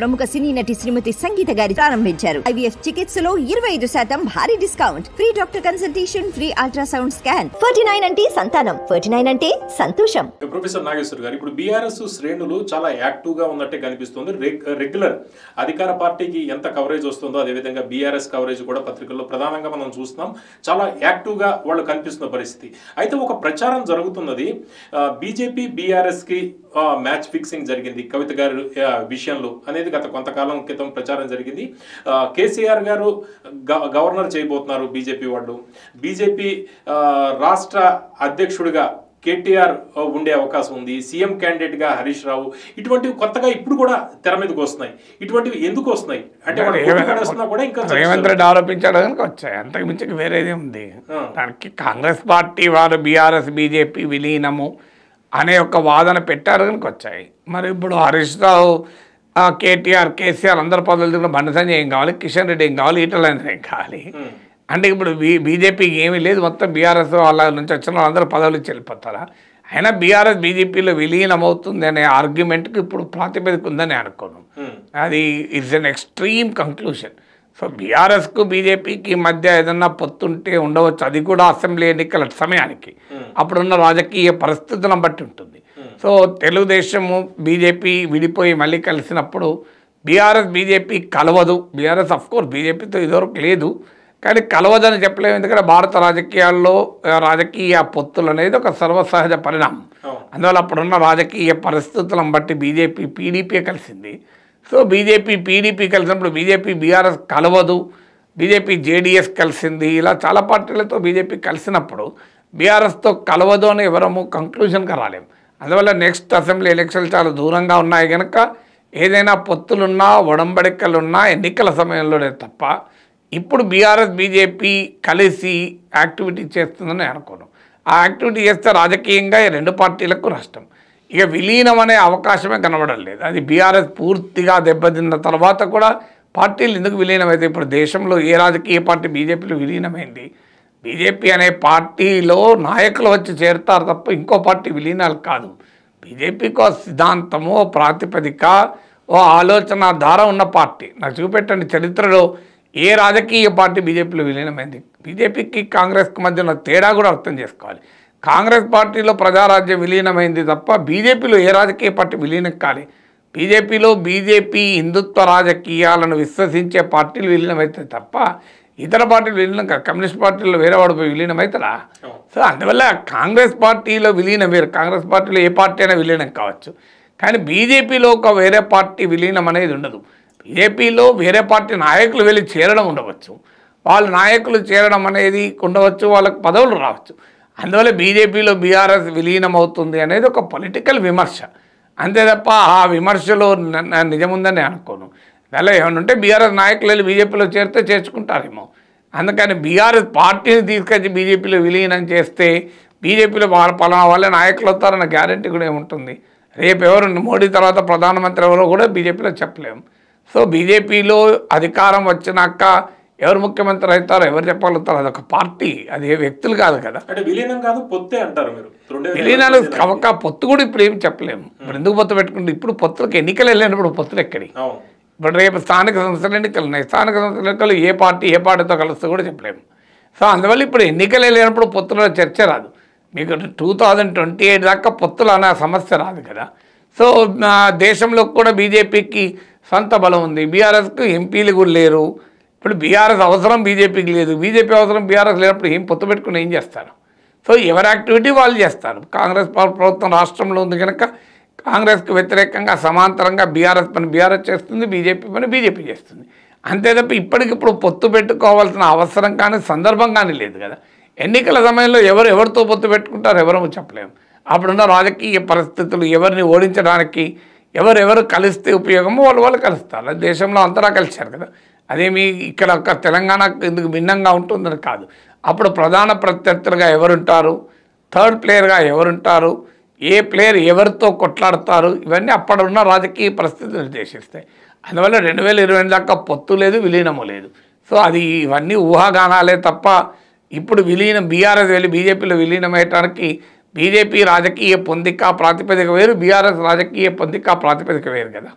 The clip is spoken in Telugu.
ప్రముఖ సినీ నటి శ్రీమతి సంగీత గారి ప్రారంభించారు. IVF చికిత్సలో 25% భారీ discount, free doctor consultation, free ultrasound scan. 49 అంటే సంతానం, 49 అంటే సంతోషం. ప్రొఫెసర్ నాగేశ్వర్ గారు, ఇప్పుడు బీఆర్ఎస్ శ్రేణులు చాలా యాక్టివ్ గా ఉన్నట్టే కనిపిస్తుంది. రెగ్యులర్ అధికార పార్టీకి ఎంత కవరేజ్ వస్తుందో అదేవిధంగా బీఆర్ఎస్ కవరేజ్ కూడా పత్రికల్లో ప్రధానంగా మనం చూస్తున్నాం. చాలా యాక్టివ్ గా వాళ్ళు కనిపిస్తున్న పరిస్థితి. అయితే ఒక ప్రచారం జరుగుతున్నది, బీజేపీ బీఆర్ఎస్ కి మ్యాచ్ ఫిక్సింగ్ జరిగింది కవిత గారి విషయంలో అనేది గత కొంతకాలం క్రితం ప్రచారం జరిగింది. కేసీఆర్ గారు గవర్నర్ చేయబోతున్నారు బీజేపీ వాళ్ళు. బీజేపీ రాష్ట్ర అధ్యక్షుడిగా కేటీఆర్ ఉండే అవకాశం ఉంది. సీఎం క్యాండిడేట్ గా హరీష్ రావు. ఇటువంటివి కొత్తగా ఇప్పుడు కూడా తెర మీదకి వస్తున్నాయి. ఇటువంటివి ఎందుకు వస్తున్నాయి అంటే కూడా ఇంకా రేవంత్ రెడ్డి ఆరోపించాడు కనుక వచ్చాయి, అంతకు మించి వేరేది ఉంది. దానికి కాంగ్రెస్ పార్టీ వారు బీఆర్ఎస్ బీజేపీ విలీనము అనే ఒక వాదన పెట్టారు కనుక వచ్చాయి. మరి ఇప్పుడు హరీష్ రావు, కేటీఆర్, కేసీఆర్ అందరు పదవులు కూడా బండి సంజయ్ ఏం కావాలి, కిషన్ రెడ్డి ఏం కావాలి, ఈటల ఏం కావాలి అంటే ఇప్పుడు బీజేపీకి ఏమీ లేదు, మొత్తం బీఆర్ఎస్ వాళ్ళ నుంచి వచ్చిన వాళ్ళందరూ పదవులు ఇచ్చి వెళ్ళిపోతారా? అయినా బీఆర్ఎస్ బీజేపీలో విలీనం అవుతుంది అనే ఆర్గ్యుమెంట్కి ఇప్పుడు ప్రాతిపదిక ఉందని అనుకోను. అది it's an extreme conclusion. So బీఆర్ఎస్కు బీజేపీకి మధ్య ఏదన్నా పొత్తుంటే ఉండవచ్చు, అది కూడా అసెంబ్లీ ఎన్నికల సమయానికి అప్పుడున్న రాజకీయ పరిస్థితులను బట్టి ఉంటుంది. సో తెలుగుదేశము బీజేపీ విడిపోయి మళ్ళీ కలిసినప్పుడు బీఆర్ఎస్ బీజేపీ కలవదు. బీఆర్ఎస్ అఫ్కోర్స్ బీజేపీతో ఇదివరకు లేదు కానీ కలవదని చెప్పలేము, ఎందుకంటే భారత రాజకీయాల్లో రాజకీయ పొత్తులు అనేది ఒక సర్వసహజ పరిణామం. అందువల్ల అప్పుడున్న రాజకీయ పరిస్థితులను బట్టి బీజేపీ పీడీపీ కలిసింది. సో బీజేపీ పీడీపీ కలిసినప్పుడు బీజేపీ బీఆర్ఎస్ కలవదు, బీజేపీ జేడీఎస్ కలిసింది, ఇలా చాలా పార్టీలతో బీజేపీ కలిసినప్పుడు బీఆర్ఎస్తో కలవదు అని ఎవరము కంక్లూజన్గా రాలేము. అందువల్ల నెక్స్ట్ అసెంబ్లీ ఎలక్షన్లు చాలా దూరంగా ఉన్నాయి కనుక ఏదైనా పొత్తులున్నా ఒడంబడికలున్నా ఎన్నికల సమయంలోనే తప్ప ఇప్పుడు బీఆర్ఎస్ బీజేపీ కలిసి యాక్టివిటీ చేస్తుందని అనుకోను. ఆ యాక్టివిటీ చేస్తే రాజకీయంగా ఈ రెండు పార్టీలకు నష్టం. ఇక విలీనం అనే అవకాశమే కనబడం లేదు. అది బీఆర్ఎస్ పూర్తిగా దెబ్బతిన్న తర్వాత కూడా పార్టీలు ఎందుకు విలీనమైతే ఇప్పుడు దేశంలో ఏ రాజకీయ పార్టీ బీజేపీలో విలీనమైంది? బీజేపీ అనే పార్టీలో నాయకులు వచ్చి చేరుతారు తప్ప ఇంకో పార్టీ విలీనాలు కాదు. బీజేపీకి ఓ సిద్ధాంతము, ఓ ప్రాతిపదిక, ఓ ఆలోచన ధార ఉన్న పార్టీ. నాకు చూపెట్టండి చరిత్రలో ఏ రాజకీయ పార్టీ బీజేపీలో విలీనమైంది? బీజేపీకి కాంగ్రెస్కి మధ్య ఉన్న తేడా కూడా అర్థం చేసుకోవాలి. కాంగ్రెస్ పార్టీలో ప్రజారాజ్యం విలీనమైంది తప్ప బీజేపీలో ఏ రాజకీయ పార్టీ విలీనం కాలి. బీజేపీలో బీజేపీ హిందుత్వ రాజకీయాలను విశ్వసించే పార్టీలు విలీనమవుతాయి తప్ప ఇతర పార్టీలు విలీనం కాదు. కమ్యూనిస్ట్ పార్టీలో వేరే వాడు పోయి విలీనం అవుతారా? సో అందువల్ల కాంగ్రెస్ పార్టీలో విలీనం వేరు, కాంగ్రెస్ పార్టీలో ఏ పార్టీ అయినా విలీనం కావచ్చు. కానీ బీజేపీలో ఒక వేరే పార్టీ విలీనం అనేది ఉండదు. బీజేపీలో వేరే పార్టీ నాయకులు వెళ్ళి చేరడం ఉండవచ్చు, వాళ్ళ నాయకులు చేరడం అనేది ఉండవచ్చు, వాళ్ళకు పదవులు రావచ్చు. అందువల్ల బీజేపీలో బీఆర్ఎస్ విలీనం అవుతుంది అనేది ఒక పొలిటికల్ విమర్శ అంతే తప్ప ఆ విమర్శలో నిజముందని అనుకోను. అలా ఏమైనా ఉంటే బీఆర్ఎస్ నాయకులు వెళ్ళి బీజేపీలో చేరితే చేర్చుకుంటారేమో. అందుకని బీఆర్ఎస్ పార్టీని తీసుకొచ్చి బీజేపీలో విలీనం చేస్తే బీజేపీలో పలానా వాళ్ళే నాయకులు అవుతారన్న గ్యారంటీ కూడా ఏముంటుంది? రేపు ఎవరు మోడీ తర్వాత ప్రధానమంత్రి ఎవరో కూడా బీజేపీలో చెప్పలేము. సో బీజేపీలో అధికారం వచ్చినాక ఎవరు ముఖ్యమంత్రి అవుతారో ఎవరు చెప్పగలుగుతారు? అదొక పార్టీ, అది ఏ వ్యక్తులు కాదు కదా. విలీనం కాదు, పొత్తే అంటారు మీరు. విలీనాలు కవక పొత్తు కూడా ఇప్పుడు ఏమి చెప్పలేము. ఇప్పుడు ఎందుకు పొత్తు పెట్టుకుంటే ఇప్పుడు పొత్తులకు ఎన్నికలు వెళ్ళినప్పుడు పొత్తులు ఎక్కడి? ఇప్పుడు రేపు స్థానిక సంస్థల ఎన్నికలు ఉన్నాయి, స్థానిక సంస్థల ఎన్నికలు ఏ పార్టీతో కలుస్తూ కూడా చెప్పలేము. సో అందువల్ల ఇప్పుడు ఎన్నికలు వెళ్ళినప్పుడు పొత్తుల చర్చ రాదు. మీకు 2028 దాకా పొత్తులు అనే సమస్య రాదు కదా. సో దేశంలో కూడా బీజేపీకి సొంత బలం ఉంది, బీఆర్ఎస్కి ఎంపీలు కూడా లేరు. ఇప్పుడు బీఆర్ఎస్ అవసరం బీజేపీకి లేదు, బీజేపీ అవసరం బీఆర్ఎస్ లేనప్పుడు ఏం పొత్తు పెట్టుకుని ఏం చేస్తారు? సో ఎవరి యాక్టివిటీ వాళ్ళు చేస్తారు. కాంగ్రెస్ ప్రభుత్వం రాష్ట్రంలో ఉంది కనుక కాంగ్రెస్కి వ్యతిరేకంగా సమాంతరంగా బీఆర్ఎస్ పని బీఆర్ఎస్ చేస్తుంది, బీజేపీ పని బీజేపీ చేస్తుంది. అంతే తప్ప ఇప్పటికిప్పుడు పొత్తు పెట్టుకోవాల్సిన అవసరం కానీ సందర్భం కానీ లేదు కదా. ఎన్నికల సమయంలో ఎవరితో పొత్తు పెట్టుకుంటారు ఎవరో చెప్పలేము. అప్పుడున్న రాజకీయ పరిస్థితులు ఎవరిని ఓడించడానికి ఎవరెవరు కలిస్తే ఉపయోగమో వాళ్ళు కలుస్తారు. దేశంలో అంతటా కలిశారు కదా. అదేమి ఇక్కడ ఒక తెలంగాణ ఎందుకు భిన్నంగా ఉంటుందని కాదు. అప్పుడు ప్రధాన ప్రత్యర్థులుగా ఎవరుంటారు, థర్డ్ ప్లేయర్గా ఎవరుంటారు, ఏ ప్లేయర్ ఎవరితో కొట్లాడతారు, ఇవన్నీ అప్పుడున్న రాజకీయ పరిస్థితులు నిర్దేశిస్తాయి. అందువల్ల 2020 దాకా పొత్తు లేదు, విలీనము లేదు. సో అది ఇవన్నీ ఊహాగానాలే తప్ప ఇప్పుడు విలీనం బీఆర్ఎస్ వెళ్ళి బీజేపీలో విలీనమయ్యటానికి బీజేపీ రాజకీయ పొందిక ప్రాతిపదిక వేరు, బీఆర్ఎస్ రాజకీయ పొందిక ప్రాతిపదిక వేరు కదా.